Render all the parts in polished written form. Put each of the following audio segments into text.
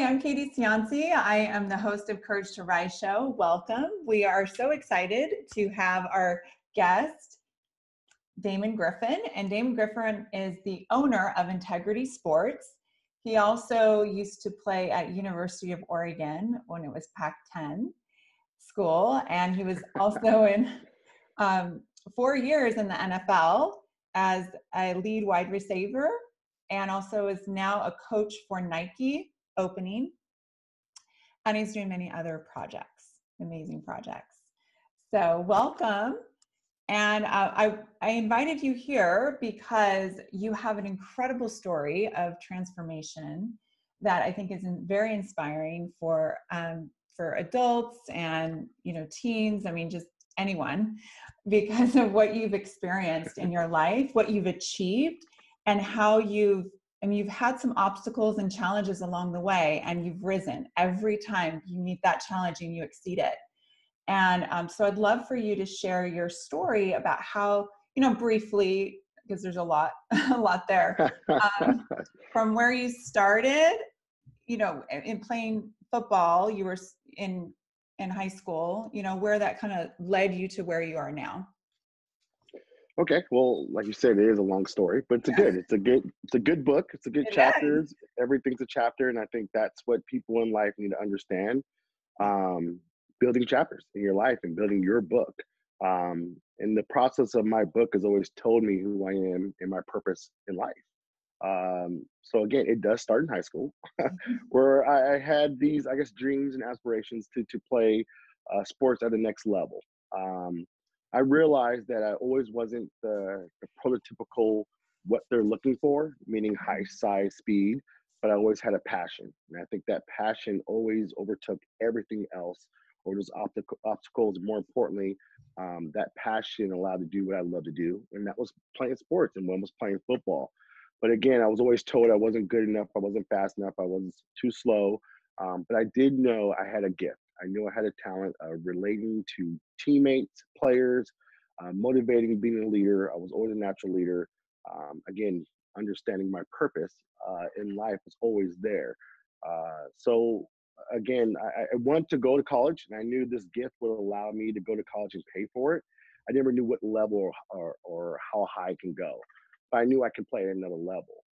I'm Katie Cianci. I am the host of Courage to Rise show. Welcome. We are so excited to have our guest, Damon Griffin. And Damon Griffin is the owner of Integrity Sports. He also used to play at University of Oregon when it was Pac-10 school. And he was also in 4 years in the NFL as a lead wide receiver, and also is now a coach for Nike opening. And he's doing many other projects, amazing projects. So welcome. And I invited you here because you have an incredible story of transformation that I think is very inspiring for adults and teens. I mean, just anyone, because of what you've experienced in your life, what you've achieved, and how you've had some obstacles and challenges along the way, and you've risen every time you meet that challenge and you exceed it. And so I'd love for you to share your story about how, briefly, because there's a lot there, from where you started, in playing football. You were in high school, where that kind of led you to where you are now. Okay, well, like you said, it is a long story, but it's a good book. It's a good chapters. Everything's a chapter, and I think that's what people in life need to understand. Building chapters in your life and building your book. And the process of my book has always told me who I am and my purpose in life. So again, it does start in high school, where I had these, dreams and aspirations to play sports at the next level. I realized that I always wasn't the prototypical what they're looking for, meaning high size, speed, but I always had a passion. And I think that passion always overtook everything else, or those obstacles. More importantly, that passion allowed to do what I love to do, and that was playing sports, and one was playing football. But again, I was always told I wasn't good enough, I wasn't fast enough, I was too slow. But I did know I had a gift. I knew I had a talent relating to teammates, players, motivating, being a leader. I was always a natural leader. Again, understanding my purpose in life was always there. So again, I wanted to go to college, and I knew this gift would allow me to go to college and pay for it. I never knew what level or how high I can go, but I knew I could play at another level.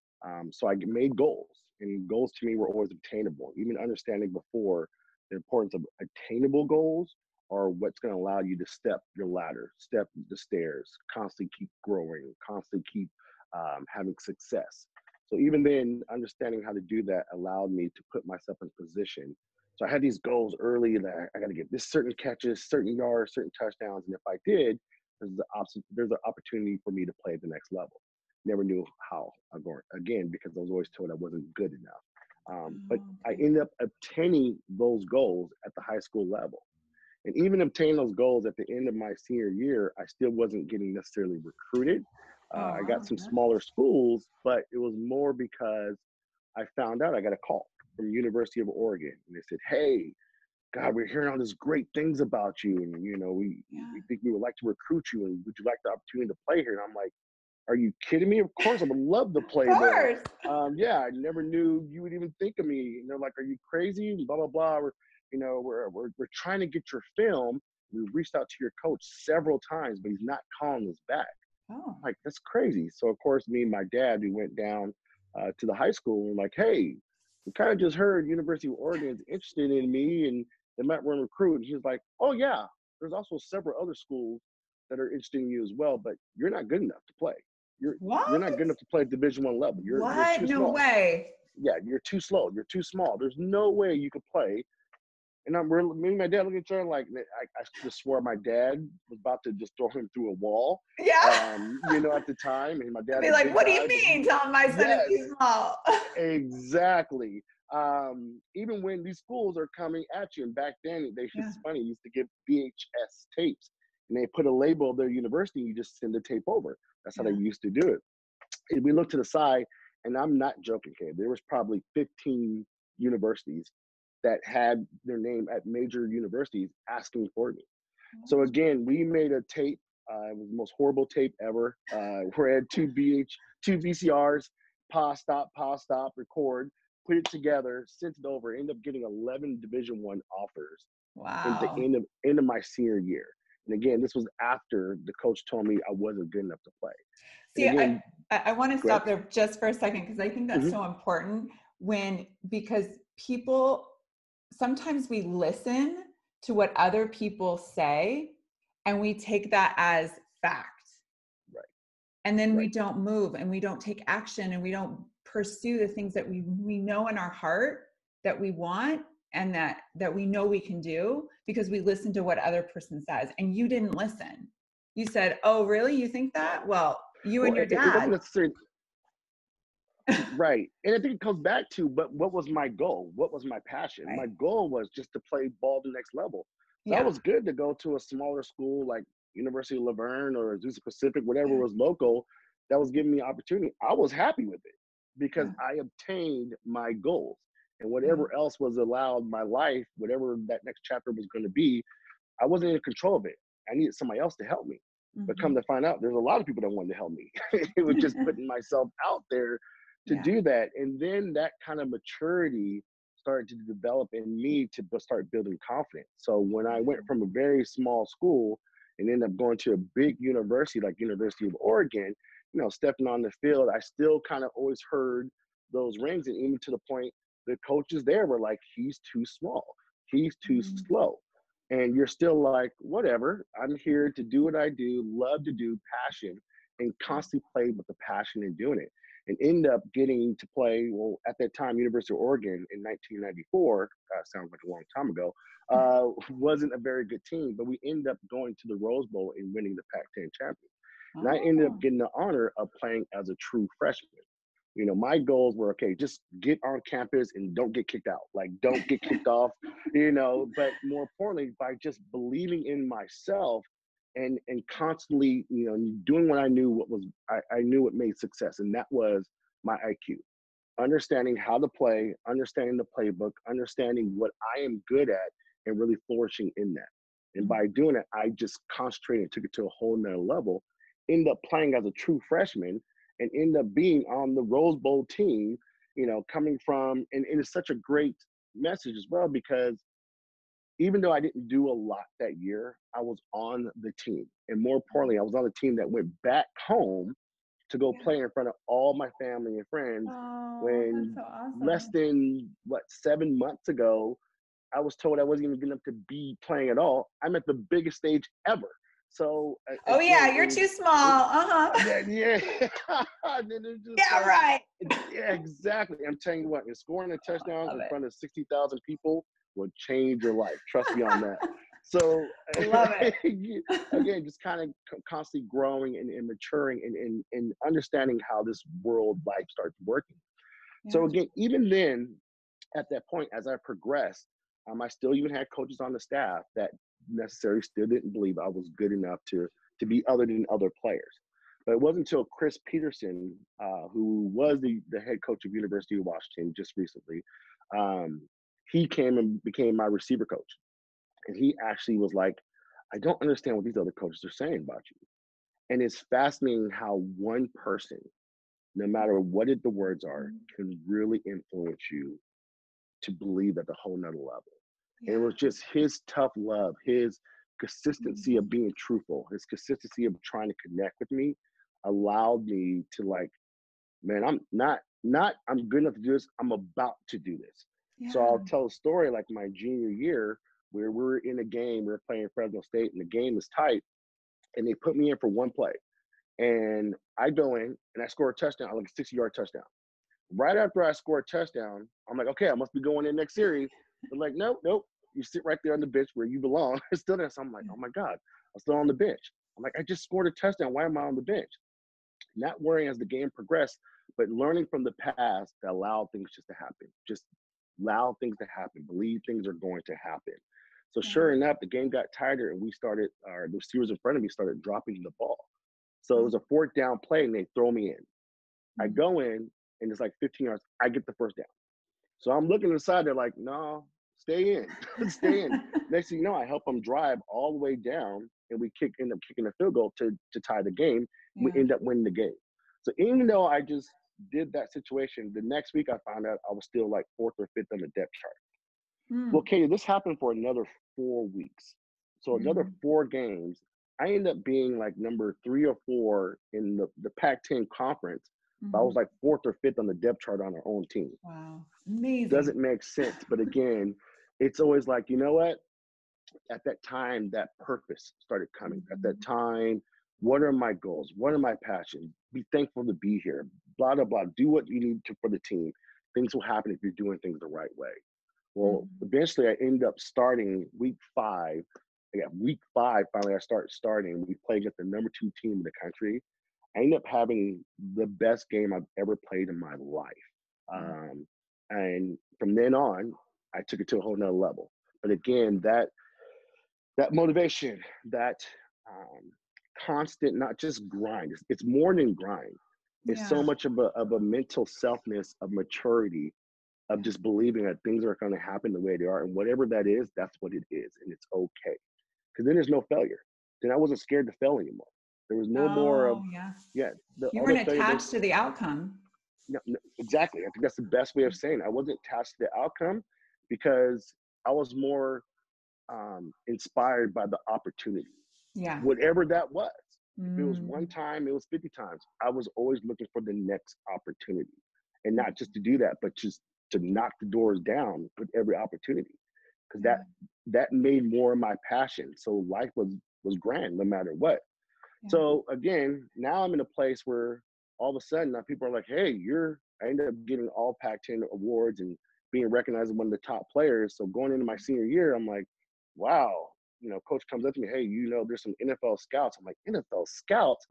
So I made goals, and goals to me were always obtainable. Even understanding before the importance of attainable goals are what's going to allow you to step your ladder, step the stairs, constantly keep growing, constantly keep having success. So even then, understanding how to do that allowed me to put myself in position. So I had these goals early that I got to get this certain catches, certain yards, certain touchdowns. And if I did, there's an opportunity for me to play at the next level. Never knew how I'm going, again, because I was always told I wasn't good enough. But I ended up obtaining those goals at the high school level. And even obtaining those goals at the end of my senior year, I still wasn't getting necessarily recruited. I got some smaller schools, but it was more because I found out I got a call from University of Oregon, and they said, "Hey, God, we're hearing all these great things about you, and we think we would like to recruit you, and would you like the opportunity to play here?" And I'm like, "Are you kidding me? Of course, I would love to play there." I never knew you would even think of me. And they're like, "Are you crazy?" Blah blah blah. We're trying to get your film. We reached out to your coach several times, but he's not calling us back. I'm like, that's crazy. So of course, me and my dad, we went down to the high school, and we're like, "Hey, we kind of just heard University of Oregon is interested in me, and they might want to recruit." And he was like, "Oh yeah, there's also several other schools that are interested in you as well, but you're not good enough to play. You're not good enough to play at Division I level. You're too small. No way. Yeah, you're too slow. You're too small. There's no way you could play." And me and my dad looking at each other like, I just swore my dad was about to just throw him through a wall. Yeah. At the time, and my dad be like, "What do you mean? Tell my son is too small." Exactly. Even when these schools are coming at you, and back then it's funny, used to give VHS tapes, and they put a label of their university, and you just send the tape over. That's how they used to do it. And we looked to the side, and I'm not joking, kid. There was probably 15 universities that had their name at major universities asking for me. So again, we made a tape. It was the most horrible tape ever. We had two VCRs, pause, stop, record. put it together, sent it over, ended up getting 11 Division I offers in the Wow. end of my senior year. And again, this was after the coach told me I wasn't good enough to play. And See, again, I want to go ahead. stop there just for a second because I think that's Mm-hmm. so important because people, sometimes we listen to what other people say and we take that as fact. Right. And then we Right. don't move and we don't take action and we don't pursue the things that we know in our heart that we want and that we know we can do because we listen to what other person says. And you didn't listen. You said, "Oh, really? You think that?" Well, you Well, and your it wasn't dad. necessarily right. And I think it comes back to, but what was my goal? What was my passion? My Right. goal was just to play ball the next level. So I Yeah. was good to go to a smaller school like University of Laverne or Azusa Pacific, whatever was local, that was giving me opportunity. I was happy with it because Yeah. I obtained my goals. And Yeah. whatever else was allowed my life, whatever that next chapter was going to be, I wasn't in control of it. I needed somebody else to help me. But come Mhm. to find out, there's a lot of people that wanted to help me. It was just putting myself out there to Yeah. do that. And then that kind of maturity started to develop in me to start building confidence. So when I went from a very small school and ended up going to a big university like University of Oregon, stepping on the field, I still kind of always heard those rings. And even to the point, the coaches there were like, he's too small, he's too Mhm. slow. And you're still like, whatever, I'm here to do what I do, love to do, passion, and constantly play with the passion in doing it. And end up getting to play, well, at that time, University of Oregon in 1994, sounds like a long time ago, wasn't a very good team, but we ended up going to the Rose Bowl and winning the Pac-10 champion. And I ended up Oh. getting the honor of playing as a true freshman. My goals were, okay, just get on campus and don't get kicked out. Like, don't get kicked off, but more importantly, by just believing in myself and constantly, doing what I knew I knew what made success. And that was my IQ, understanding how to play, understanding the playbook, understanding what I am good at and really flourishing in that. And by doing it, I just concentrated and took it to a whole nother level, end up playing as a true freshman and end up being on the Rose Bowl team, coming from, and it is such a great message as well, because even though I didn't do a lot that year, I was on the team. And more importantly, I was on the team that went back home to go Yeah. play in front of all my family and friends Oh, that's when so less awesome. than, 7 months ago, I was told I wasn't even good enough to be playing at all. I'm at the biggest stage ever. So Oh again, yeah, you're too small. Uh-huh. yeah. And then it's just Yeah, like, right. yeah, exactly. I'm telling you what, and scoring a touchdown Love in it. front of 60,000 people will change your life. Trust me on that. So Love it. again, just kind of constantly growing and maturing and understanding how this world life starts working. Yeah. So again, even then, at that point, as I progressed, I still even had coaches on the staff that necessarily still didn't believe I was good enough to be other than other players. But it wasn't until Chris Peterson, who was the head coach of University of Washington just recently, um, he came and became my receiver coach. And he actually was like, I don't understand what these other coaches are saying about you. And it's fascinating how one person, no matter what the words are, can really influence you to believe at the whole nother level. And it Yeah. was just his tough love, his consistency of Mhm. being truthful, his consistency of trying to connect with me allowed me to like, man, I'm not I'm good enough to do this. I'm about to do this. So Yeah. I'll tell a story like my junior year where we're in a game, we're playing Fresno State and the game is tight and they put me in for one play. And I go in and I score a touchdown, like a 60-yard touchdown. Right after I score a touchdown, I'm like, okay, I must be going in next series. They're like, nope, nope. You sit right there on the bench where you belong. Still there. So I'm like, oh my God, I'm still on the bench. I'm like, I just scored a touchdown. Why am I on the bench? Not worrying as the game progressed, but learning from the past that allowed things just to happen. Just allow things to happen. Believe things are going to happen. So Yeah. sure enough, the game got tighter and our receivers in front of me started dropping the ball. So it was a fourth down play and they throw me in. I go in and it's like 15 yards. I get the first down. So I'm looking inside. They're like, no, stay in, stay in. Next thing you know, I help them drive all the way down, and we end up kicking a field goal to tie the game. We Yeah. end up winning the game. So even though I just did that situation. The next week I found out I was still like 4th or 5th on the depth chart. Mm. Well, Katie, this happened for another 4 weeks. So another 4 games, I ended up being like number 3 or 4 in the Pac-10 conference. I was like 4th or 5th on the depth chart on our own team. Wow. Amazing. Doesn't make sense. But again, it's always like, you know what? At that time, that purpose started coming. At that time, what are my goals? What are my passions? Be thankful to be here. Blah, blah, blah. Do what you need to for the team. Things will happen if you're doing things the right way. Well, eventually I ended up starting week 5. Week 5, finally I starting. We played against the number 2 team in the country. I ended up having the best game I've ever played in my life. And from then on, I took it to a whole nother level. But again, that motivation, that constant, not just grind, it's more than grind. It's so much of a mental selfness, of maturity, of just believing that things are going to happen the way they are. And whatever that is, that's what it is. And it's okay. Because then there's no failure. Then I wasn't scared to fail anymore. There was no more of, you weren't attached to the outcome. No, exactly. I think that's the best way of saying it. I wasn't attached to the outcome because I was more inspired by the opportunity. Yeah. Whatever that was. If it was one time, it was 50 times. I was always looking for the next opportunity. And not just to do that, but just to knock the doors down with every opportunity. Because that made more of my passion. So life was grand no matter what. So again, now I'm in a place where all of a sudden now people are like, hey, I ended up getting all Pac-10 awards and being recognized as one of the top players. So going into my senior year, I'm like, wow, coach comes up to me, hey, there's some NFL scouts. I'm like, NFL scouts?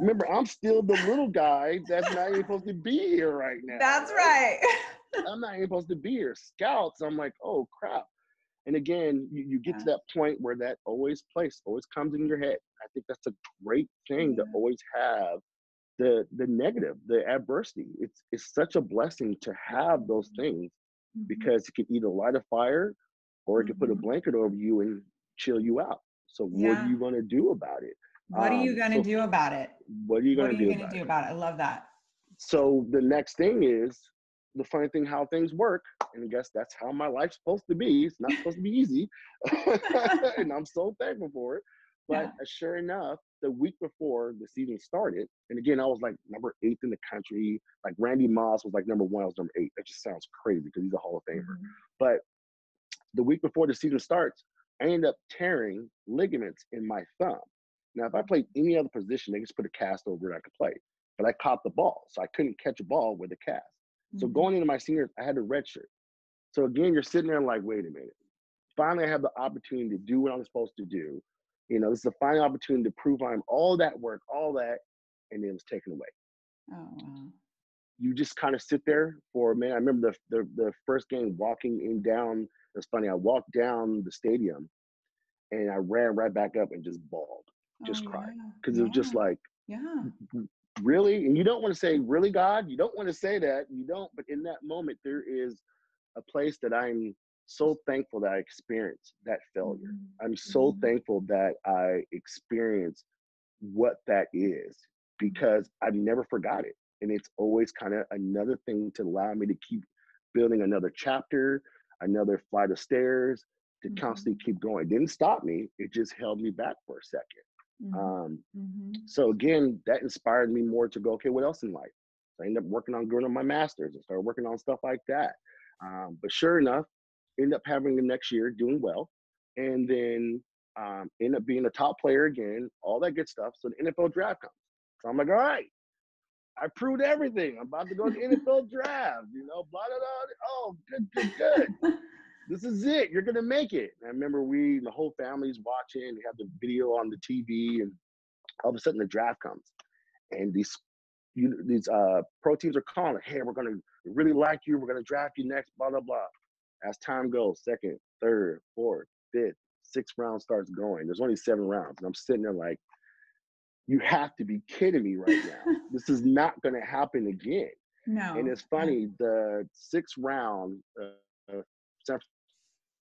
Remember, I'm still the little guy that's not even supposed to be here right now. That's right. I'm not even supposed to be here. Scouts, I'm like, oh, crap. And again, you get to that point where that always comes in your head. I think that's a great thing to always have the negative, the adversity. It's such a blessing to have those things because it can either light a fire or it can put a blanket over you and chill you out. So what are you going to do about it? What are you going to do about it? What are you going to do about it? I love that. So the next thing is the funny thing, how things work. And I guess that's how my life's supposed to be. It's not supposed to be easy. And I'm so thankful for it. But sure enough, the week before the season started, and again, I was like number 8 in the country. Like Randy Moss was like number 1, I was number 8. That just sounds crazy because he's a Hall of Famer. But the week before the season starts, I ended up tearing ligaments in my thumb. Now, if I played any other position, they just put a cast over it, I could play. But I caught the ball, so I couldn't catch a ball with a cast. So going into my senior, I had a red shirt. So again, you're sitting there like, wait a minute. Finally, I have the opportunity to do what I'm supposed to do. This is a final opportunity to prove I'm all that work, all that, and it was taken away. Oh, wow. You just kind of sit there for a minute. I remember the first game walking down. It's funny. I walked down the stadium, and I ran right back up and just bawled, just cried, because it was just like, really? And you don't want to say, really, God? You don't want to say that. You don't. But in that moment, there is a place that I'm so thankful that I experienced that failure. I'm so thankful that I experienced what that is because I've never forgot it. And it's always kind of another thing to allow me to keep building another chapter, another flight of stairs, to constantly keep going. It didn't stop me. It just held me back for a second. So again, that inspired me more to go, okay, what else in life? So I ended up working on going on my master's and started working on stuff like that. But sure enough, ended up having the next year doing well. And then ended up being a top player again, all that good stuff. So the NFL draft comes. So I'm like, all right, I proved everything. I'm about to go to the NFL draft, blah, blah, blah. Oh, good. This is it. You're going to make it. And I remember the whole family's watching. We have the video on the TV, and all of a sudden the draft comes. And these pro teams are calling, hey, we're going to really like you. We're going to draft you next, blah, blah, blah. As time goes, 2nd, 3rd, 4th, 5th, 6th round starts going. There's only 7 rounds. And I'm sitting there like, you have to be kidding me right now. This is not going to happen again. No. And it's funny, the 6th round, San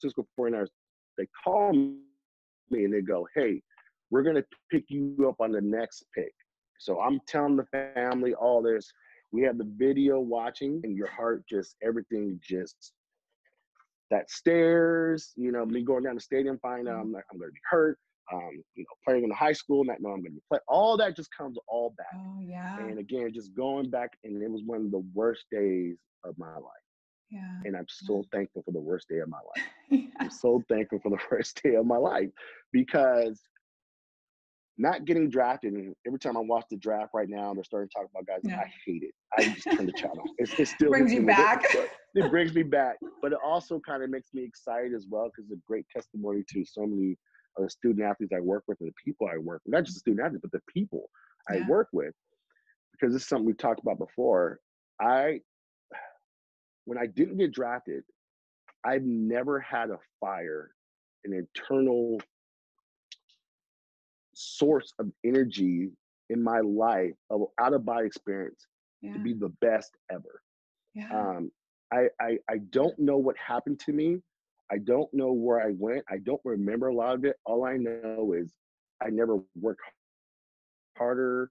Francisco 49ers, they call me and they go, hey, we're going to pick you up on the next pick. So I'm telling the family all this. We have the video watching, and your heart just, everything just, that stares, you know, me going down the stadium, find out I'm going to be hurt, you know, playing in the high school, not knowing I'm going to play. All that just comes all back. Oh, yeah. And again, just going back, and it was one of the worst days of my life. Yeah. And I'm so thankful for the worst day of my life. Yeah. I'm so thankful for the worst day of my life, because not getting drafted, and every time I watch the draft right now, they're starting to talk about guys, Yeah. I hate it. I just turn the channel. It still brings hits you me with back. It brings me back, but it also kind of makes me excited as well, because it's a great testimony to so many of the student athletes I work with and the people I work with, not just the student athletes, but the people I work with, because this is something we've talked about before. When I didn't get drafted, I've never had a fire, an internal source of energy in my life, of out of body experience, to be the best ever. Yeah. I don't know what happened to me. I don't know where I went. I don't remember a lot of it. All I know is I never worked harder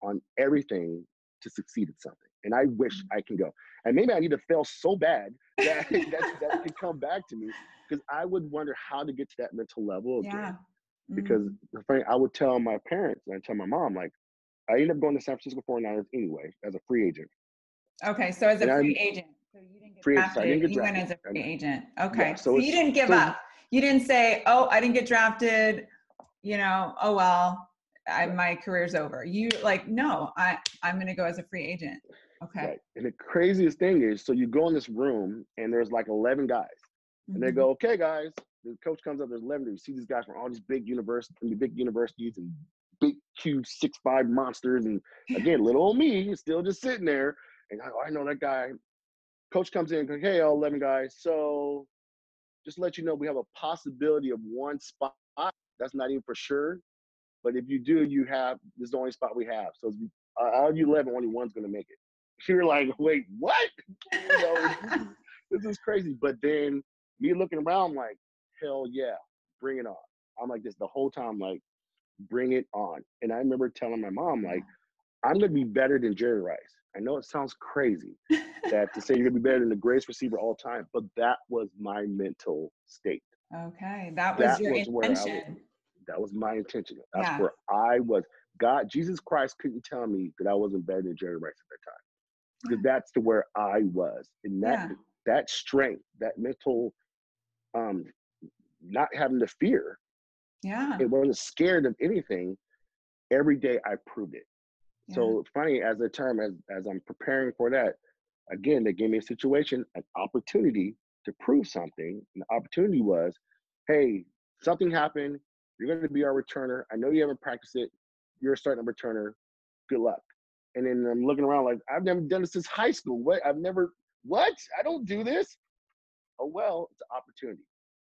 on everything to succeed at something. And I wish I can go. And maybe I need to fail so bad that that can come back to me, because I would wonder how to get to that mental level again. Yeah. Because the thing I would tell my parents, and I tell my mom, like, I ended up going to San Francisco 49ers anyway as a free agent. Okay, so as a free agent. So you didn't get drafted. So I didn't get you drafted. went as a free agent. Okay. Yeah, so you didn't give up. You didn't say, oh, I didn't get drafted, you know, oh well, my career's over. You like, no, I'm gonna go as a free agent. Okay. Right. And the craziest thing is, so you go in this room and there's like 11 guys. And they go, okay, guys. The coach comes up, there's 11. You see these guys from all these big universities and big, huge 6'5" monsters. And again, little old me is still just sitting there. And I know that guy. Coach comes in and goes, hey, all 11 guys. So just to let you know, we have a possibility of one spot. That's not even for sure. But if you do, this is the only spot we have. So out of you 11, only one's going to make it. You're like, wait, what? You know, this is crazy. But then me looking around, like, hell yeah, bring it on. I'm like this the whole time, like, bring it on. And I remember telling my mom, like, I'm going to be better than Jerry Rice. I know it sounds crazy that to say you're going to be better than the greatest receiver all time, but that was my mental state. Okay, that was your intention. That was my intention. That's where I was. God, Jesus Christ couldn't tell me that I wasn't better than Jerry Rice at that time. Because that's to where I was. And that strength, that mental, not having to fear. Yeah. It wasn't scared of anything. Every day I proved it. Yeah. So it's funny, as I'm preparing for that, again, they gave me a situation, an opportunity to prove something. And the opportunity was, hey, something happened. You're going to be our returner. I know you haven't practiced it. You're a starting returner. Good luck. And then I'm looking around like, I've never done this since high school. What? I don't do this. Oh, well, it's an opportunity.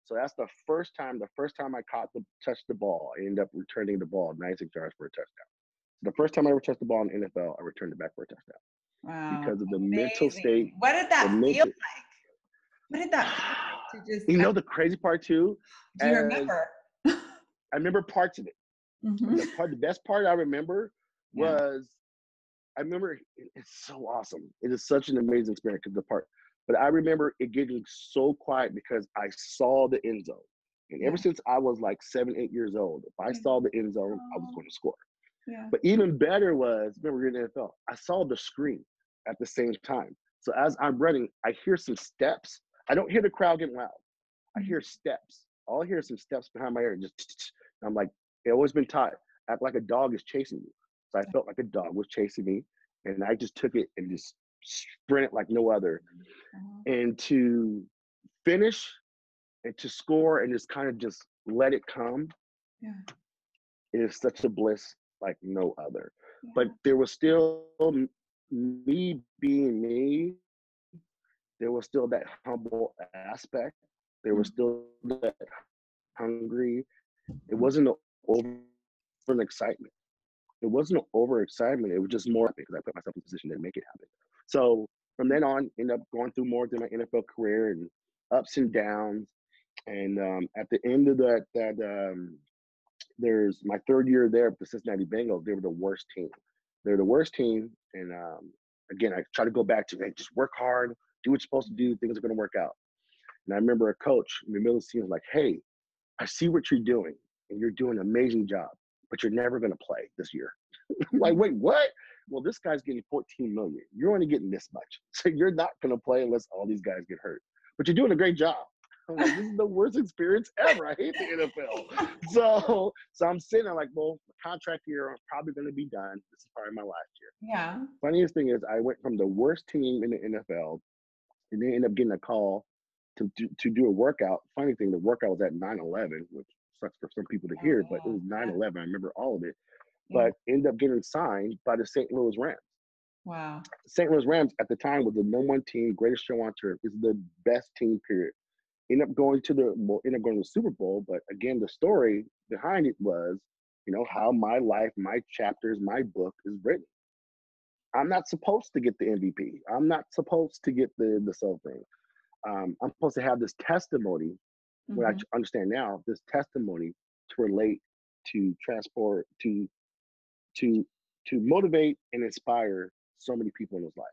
So that's the first time I touched the ball, I ended up returning the ball 96 yards for a touchdown. The first time I ever touched the ball in the NFL, I returned it back for a touchdown. Wow. Because of the mental state. What did that feel like? What did that feel like to just, you know, the crazy part too? Do you remember? I remember parts of it. Mm-hmm. The best part I remember was, I remember, it's so awesome. It is such an amazing experience, but I remember it getting so quiet because I saw the end zone. And ever since I was like 7, 8 years old, if I saw the end zone, I was going to score. Yeah. But even better was, remember we're in the NFL, I saw the screen at the same time. So as I'm running, I hear some steps. I don't hear the crowd getting loud. I hear steps. All I hear is some steps behind my ear. Just, I'm like, I've always been taught, act like a dog is chasing you. So I felt like a dog was chasing me. And I just took it and just sprinted like no other. And to finish and to score and just kind of just let it come is such a bliss like no other. But there was still me being me. There was still that humble aspect. There was still that hungry. It wasn't an excitement. It wasn't an over excitement. It was just more because I put myself in a position to make it happen. So from then on, ended up going through more through my NFL career and ups and downs. And at the end of there's my third year there with the Cincinnati Bengals. They were the worst team. They're the worst team, and again, I try to go back to, hey, just work hard, do what you're supposed to do, things are going to work out. And I remember a coach in the middle of the season was like, hey, I see what you're doing, and you're doing an amazing job, but you're never going to play this year. I'm like, wait, what? Well, this guy's getting 14 million. You're only getting this much. So you're not going to play unless all these guys get hurt. But you're doing a great job. I'm like, this is the worst experience ever. I hate the NFL. So I'm sitting there like, well, the contract year, I'm probably going to be done. This is probably my last year. Yeah. Funniest thing is I went from the worst team in the NFL and then ended up getting a call to do a workout. Funny thing, the workout was at 9/11, which sucks for some people to hear, but it was 9/11. I remember all of it. But ended up getting signed by the St. Louis Rams. Wow. St. Louis Rams at the time was the #1 team, greatest show on turf. It's the best team, period. Ended up going to the Super Bowl. But again, the story behind it was, how my life, my chapters, my book is written. I'm not supposed to get the MVP. I'm not supposed to get the sole thing. I'm supposed to have this testimony, what I understand now, this testimony to relate, to transport, to motivate and inspire so many people in his life.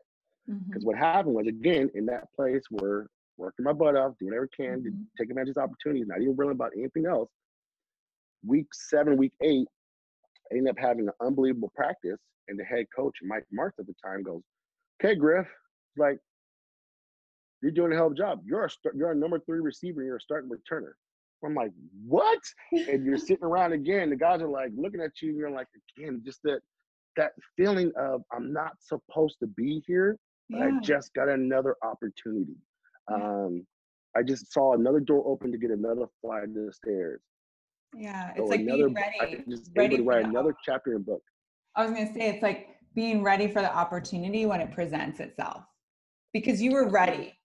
Because what happened was, again, in that place where working my butt off, doing whatever I can to take advantage of opportunities, not even worrying about anything else. Week 7, week 8, I ended up having an unbelievable practice, and the head coach, Mike Marks at the time, goes, "Okay, Griff, like, you're doing a hell of a job. You're a number 3 receiver, and you're a starting returner." I'm like, what? And you're sitting around again. The guys are like looking at you, and you're like, again, just that feeling of I'm not supposed to be here, but I just got another opportunity. I just saw another door open to get another flight of the stairs. Yeah, it's like being ready. Able to write another chapter in a book. I was going to say, it's like being ready for the opportunity when it presents itself, because you were ready.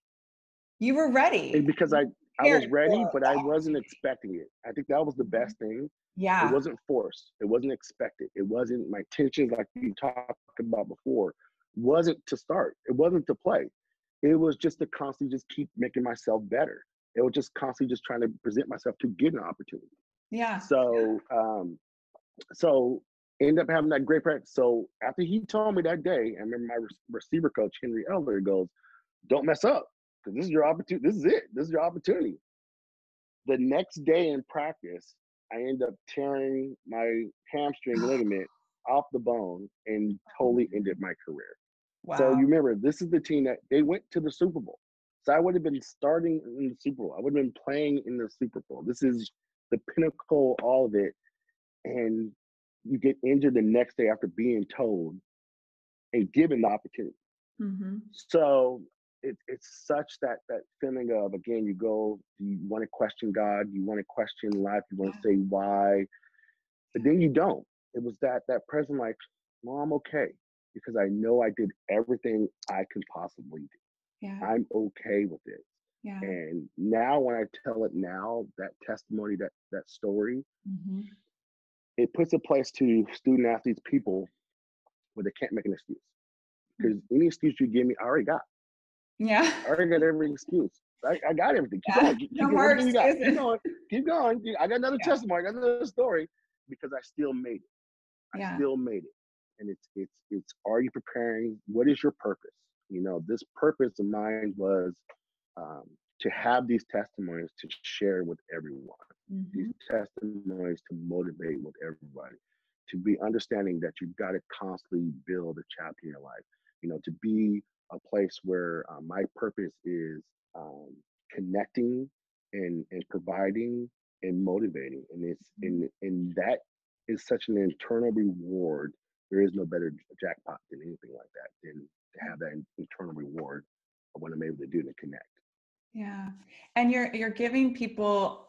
You were ready. And because I was ready, but I wasn't expecting it. I think that was the best thing. Yeah. It wasn't forced. It wasn't expected. It wasn't my intentions, like you talked about before, wasn't to start. It wasn't to play. It was just to constantly just keep making myself better. It was just constantly just trying to present myself to get an opportunity. Yeah. So, so ended up having that great practice. So after he told me that day, I remember my receiver coach, Henry Elder, goes, "Don't mess up, because this is your opportunity. This is it. This is your opportunity." The next day in practice, I ended up tearing my hamstring ligament off the bone and totally ended my career. Wow. So you remember, this is the team that they went to the Super Bowl. So I would have been starting in the Super Bowl. I would have been playing in the Super Bowl. This is the pinnacle, all of it. And you get injured the next day after being told and given the opportunity. So it's such that feeling of, again, you want to question God, you want to question life, you want to say why, but then you don't. It was that present, like, well, I'm okay, because I know I did everything I can possibly do. Yeah. I'm okay with it. Yeah. And now when I tell it now, that testimony, that story, it puts a place to student athletes, people, where they can't make an excuse. Because any excuse you give me, I already got. Yeah. I already got every excuse. I got everything. Keep going. Keep everything you got. Keep going. Keep going. I got another testimony. I got another story, because I still made it. I still made it. And it's are you preparing? What is your purpose? This purpose of mine was to have these testimonies to share with everyone. These testimonies to motivate with everybody. To be understanding that you've got to constantly build a chapter in your life. To be a place where my purpose is connecting and providing and motivating, and that is such an internal reward. There is no better jackpot than anything like that, than to have that internal reward of what I'm able to do to connect. Yeah, and you're giving people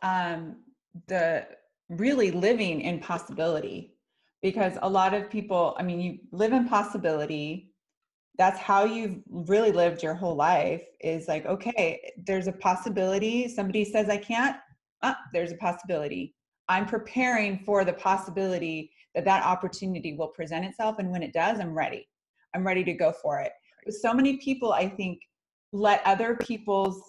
the really living in possibility, because a lot of people, I mean, you live in possibility. That's how you've really lived your whole life, is like, okay, there's a possibility. Somebody says I can't, there's a possibility. I'm preparing for the possibility that opportunity will present itself. And when it does, I'm ready. I'm ready to go for it. But so many people, I think, let other people's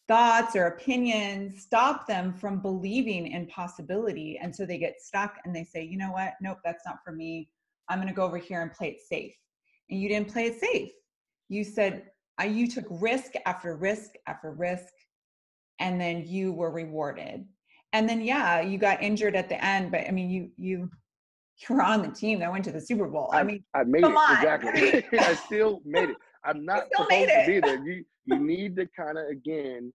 thoughts or opinions stop them from believing in possibility. And so they get stuck and they say, you know what? Nope, that's not for me. I'm going to go over here and play it safe. and you didn't play it safe. You said, you took risk after risk after risk, and then you were rewarded. And then, yeah, you got injured at the end, but I mean, you were on the team that went to the Super Bowl. I mean, I made come it. on. Exactly. I still made it. I'm not supposed to be there. You need to kind of, again,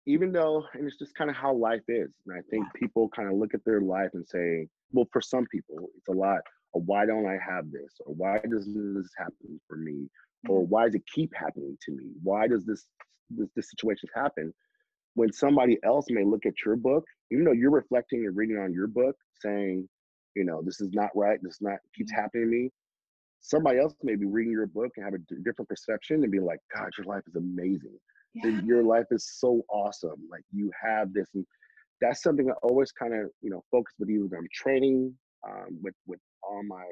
even though, and it's just kind of how life is. And I think people kind of look at their life and say, well, for some people, it's a lot of why don't I have this? Or why does this happen for me? Or why does it keep happening to me? Why does this situation happen? When somebody else may look at your book, even though you're reflecting and reading on your book, saying, you know, this is not right, this keeps happening to me. Somebody else may be reading your book and have a different perception and be like, God, your life is amazing. Yeah. Your life is so awesome. Like, you have this. And that's something I always kind of, you know, focus with, either I'm training with all my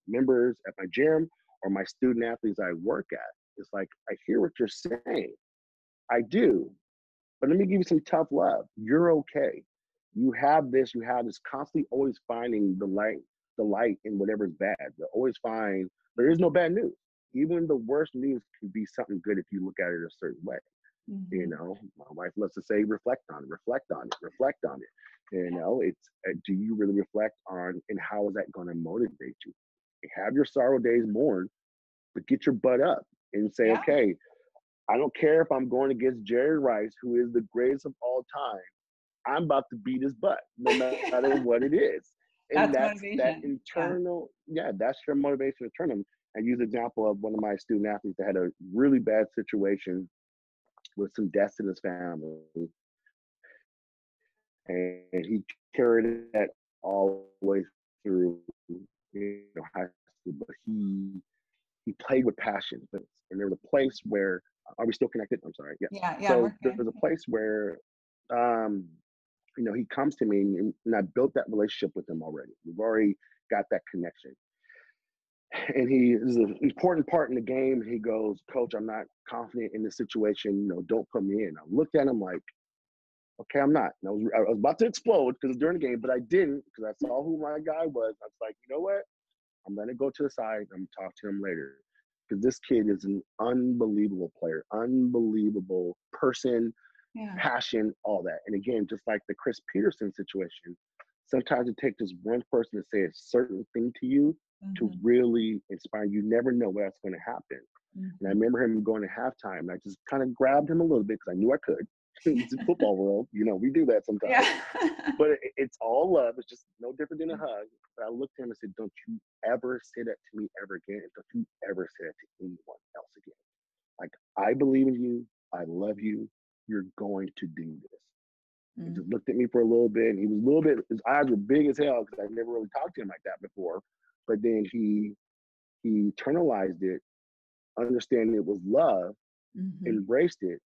members at my gym or my student athletes I work at. It's like, I hear what you're saying. I do. But let me give you some tough love. You're okay. You have this constantly always finding the light in whatever's bad. You always find there is no bad news. Even the worst news can be something good if you look at it a certain way. Mm-hmm. You know, my wife loves to say, reflect on it. You know, it's, do you really reflect on, and how is that going to motivate you? Have your sorrow days mourn, but get your butt up and say, okay, I don't care if I'm going against Jerry Rice, who is the greatest of all time. I'm about to beat his butt, no matter what it is. And that's that internal, that's your motivation internal. I use an example of one of my student athletes that had a really bad situation with some deaths in his family. And he carried that all the way through, you know, high school, but he played with passion. And there was a place where, are we still connected? I'm sorry. Yes. Yeah. So there's a place where, you know, he comes to me and I built that relationship with him already. We've already got that connection. And he is an important part in the game. He goes, Coach, I'm not confident in this situation. You know, don't put me in. I looked at him like, okay, I'm not. And I was about to explode because it was during the game, but I didn't, because I saw who my guy was. I was like, you know what? I'm going to go to the side. I'm going to talk to him later. Because this kid is an unbelievable player, unbelievable person, passion, all that. And again, just like the Chris Peterson situation, sometimes it takes just one person to say a certain thing to you to really inspire you. You never know what's going to happen. And I remember him going to halftime, and I just kind of grabbed him a little bit because I knew I could. It's a football world, you know, we do that sometimes. Yeah. But it's all love. It's just no different than a hug. But I looked at him and said, don't you ever say that to me ever again. Don't you ever say that to anyone else again. Like, I believe in you. I love you. You're going to do this. He just looked at me for a little bit, and he was a little bit, his eyes were big as hell because I never really talked to him like that before. But then he internalized it, understanding it was love, embraced it,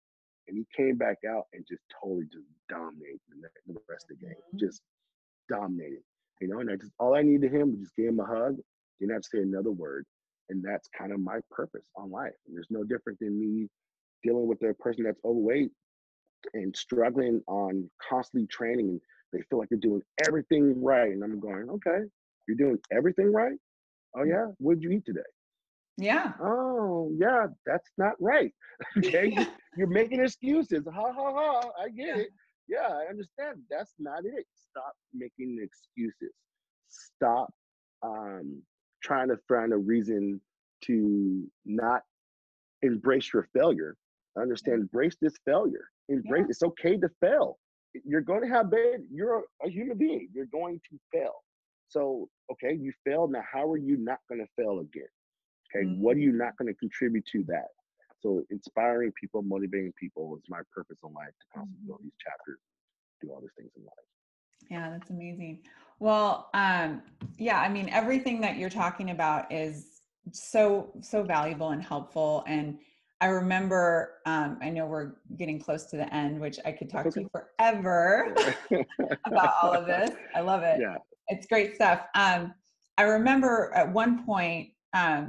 and he came back out and just totally just dominated the rest of the game. Just dominated, you know. And all I needed him was just give him a hug, didn't have to say another word. And that's kind of my purpose on life. And there's no different than me dealing with a person that's overweight and struggling on constantly training, and they feel like they're doing everything right. And I'm going, okay, you're doing everything right? Oh yeah, what did you eat today? Yeah. Oh yeah, that's not right. Okay, you're making excuses. Ha ha ha, I get it. Yeah, I understand. That's not it. Stop making excuses. Stop trying to find a reason to not embrace your failure. Understand, embrace this failure. Embrace, it's okay to fail. You're going to have you're a human being. You're going to fail. So, okay, you failed. Now, how are you not going to fail again? Okay, what are you not going to contribute to that? So inspiring people, motivating people is my purpose in life, to constantly build these chapters, do all these things in life. Yeah, that's amazing. Well, yeah, I mean, everything that you're talking about is so valuable and helpful. And I remember, I know we're getting close to the end, which I could talk to you forever about all of this. I love it. Yeah. It's great stuff. I remember at one point, I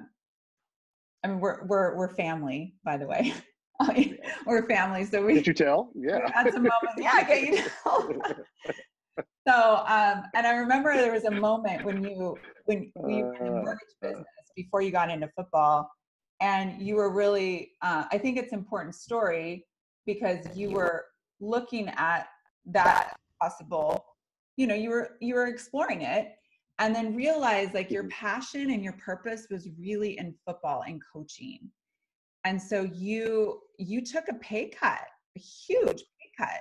mean, we're family, by the way. We're family, so we. Can't you tell? Yeah. We had some moments. Yeah, can you tell? So, and I remember there was a moment when you were in the mortgage business before you got into football, and you were really, I think it's an important story because you were looking at that possible, you were exploring it, and then realized like your passion and your purpose was really in football and coaching. And so you took a pay cut, a huge pay cut,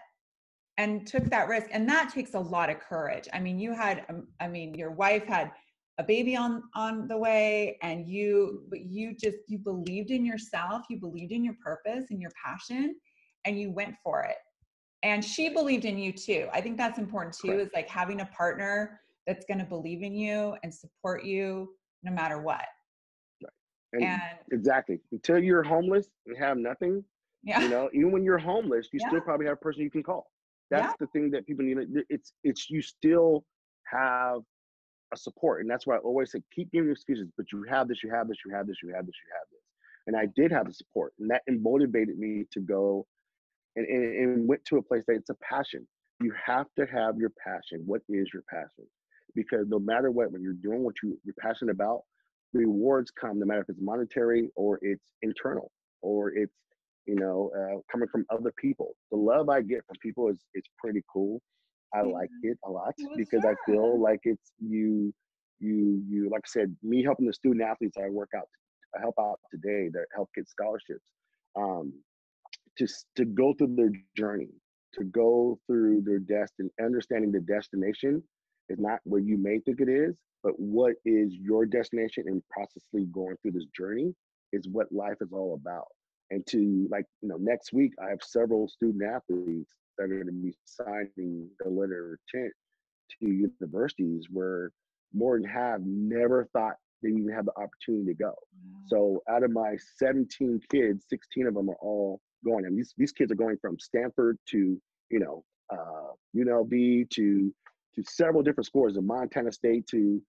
and took that risk. And that takes a lot of courage. I mean, your wife had a baby on the way, and you believed in yourself, you believed in your purpose and your passion, and you went for it. And she believed in you too. I think that's important too, is like having a partner that's going to believe in you and support you no matter what. And exactly. Until you're homeless and have nothing, even when you're homeless, you still probably have a person you can call. That's the thing that people need. It's you still have a support. And that's why I always say, keep giving excuses, but you have this, you have this, you have this, you have this, you have this. And I did have the support, and that motivated me to go and went to a place that it's a passion. You have to have your passion. What is your passion? Because no matter what, when you're doing what you're passionate about, rewards come, no matter if it's monetary or it's internal or it's, coming from other people. The love I get from people is pretty cool. I like it a lot because I feel like it's you, like I said, me helping the student athletes I help out today that help get scholarships. To go through their journey, to go through their destiny, understanding the destination is not where you may think it is, but what is your destination, and processly going through this journey is what life is all about. And to next week, I have several student athletes that are going to be signing the letter of intent to universities where more than half never thought they even have the opportunity to go. So out of my 17 kids, 16 of them are all going. And these kids are going from Stanford to, UNLV to several different schools, in Montana State to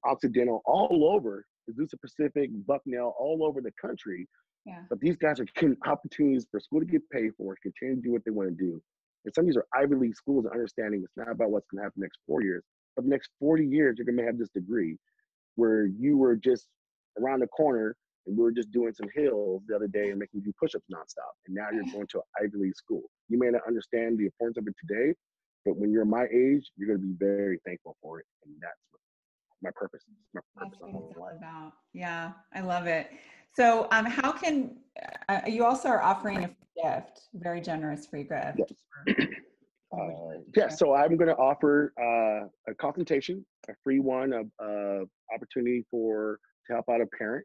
Occidental, all over, Azusa Pacific, Bucknell, all over the country. Yeah. But these guys are getting opportunities for school to get paid for, continue to do what they want to do. And some of these are Ivy League schools, understanding it's not about what's going to happen the next 4 years, but the next 40 years, you're going to have this degree where you were just around the corner and we were just doing some hills the other day and making you push-ups nonstop. And now you're going to an Ivy League school. You may not understand the importance of it today, but when you're my age, you're going to be very thankful for it. And that's my purpose. My purpose. That's what it's all about. Yeah, I love it. So how can, you also are offering a free gift, very generous free gift. Yes. So I'm going to offer a consultation, a free one, of opportunity to help out a parent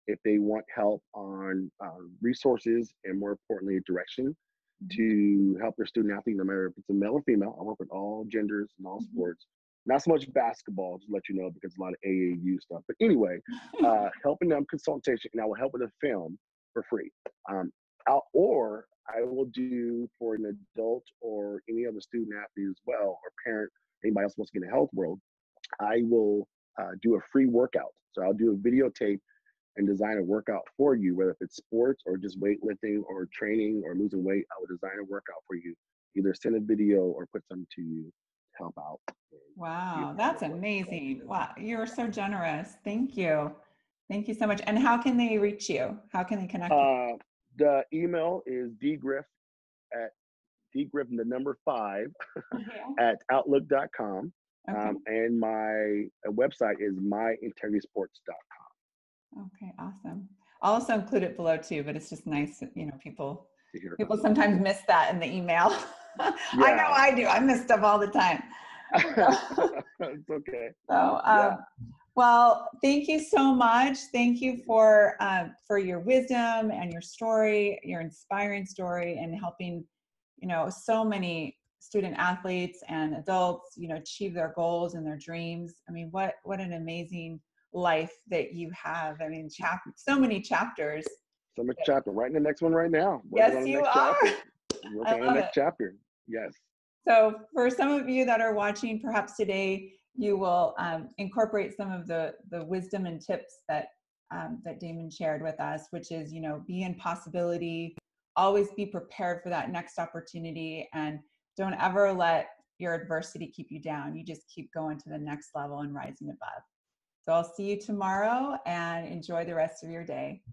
if they want help on resources and, more importantly, direction to help their student athlete, no matter if it's a male or female. I work with all genders and all sports. Not so much basketball, to let you know, because a lot of AAU stuff. But anyway, helping them consultation, and I will help with a film for free. Or I will do for an adult or any other student athlete as well, or parent, anybody else wants to get in the health world, I will do a free workout. So I'll do a videotape and design a workout for you, whether if it's sports or just weightlifting or training or losing weight. I will design a workout for you, either send a video or put something to you to help out. Wow, that's amazing. Wow, you're so generous. Thank you. Thank you so much. And how can they reach you? How can they connect with you? The email is dgriff, the number 5 at outlook.com. Okay. And my website is myintegritysports.com. Okay, awesome. I'll also include it below too, but it's just nice that, people sometimes miss that in the email. I know I do. I miss stuff all the time. It's okay. So, well, thank you so much. Thank you for your wisdom and your story, your inspiring story, and helping, so many student athletes and adults, achieve their goals and their dreams. I mean, what an amazing life that you have. I mean, so many chapters. So much chapter. Writing the next one right now. Yes, you are. Working on the next chapter. Yes. So for some of you that are watching, perhaps today you will incorporate some of the wisdom and tips that Damon shared with us, which is, be in possibility, always be prepared for that next opportunity, and don't ever let your adversity keep you down. You just keep going to the next level and rising above. So I'll see you tomorrow, and enjoy the rest of your day.